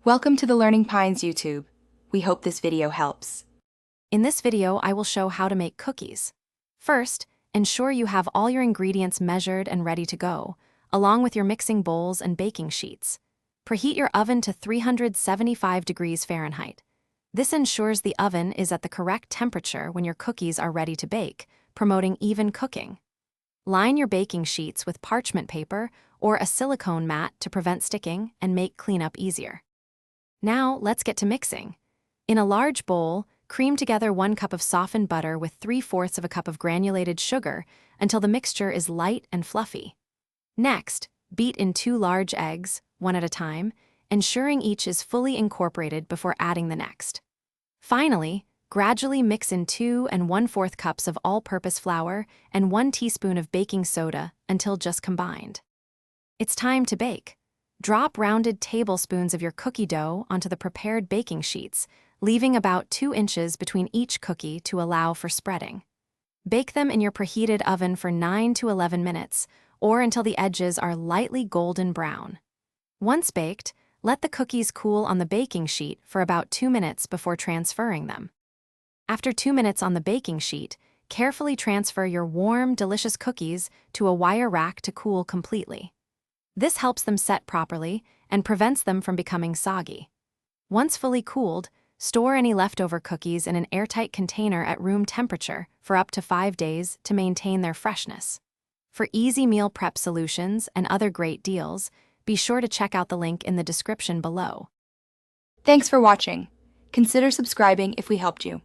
Welcome to the Learning Pines YouTube. We hope this video helps. In this video, I will show how to make cookies. First, ensure you have all your ingredients measured and ready to go, along with your mixing bowls and baking sheets. Preheat your oven to 375 degrees Fahrenheit. This ensures the oven is at the correct temperature when your cookies are ready to bake, promoting even cooking. Line your baking sheets with parchment paper or a silicone mat to prevent sticking and make cleanup easier. Now, let's get to mixing. In a large bowl, cream together 1 cup of softened butter with 3/4 of a cup of granulated sugar until the mixture is light and fluffy. Next, beat in 2 large eggs, one at a time, ensuring each is fully incorporated before adding the next. Finally, gradually mix in 2 1/4 cups of all-purpose flour and 1 teaspoon of baking soda until just combined. It's time to bake. Drop rounded tablespoons of your cookie dough onto the prepared baking sheets, leaving about 2 inches between each cookie to allow for spreading. Bake them in your preheated oven for 9 to 11 minutes, or until the edges are lightly golden brown. Once baked, let the cookies cool on the baking sheet for about 2 minutes before transferring them. After 2 minutes on the baking sheet, carefully transfer your warm, delicious cookies to a wire rack to cool completely. This helps them set properly and prevents them from becoming soggy. Once fully cooled, store any leftover cookies in an airtight container at room temperature for up to 5 days to maintain their freshness. For easy meal prep solutions and other great deals, be sure to check out the link in the description below. Thanks for watching. Consider subscribing if we helped you.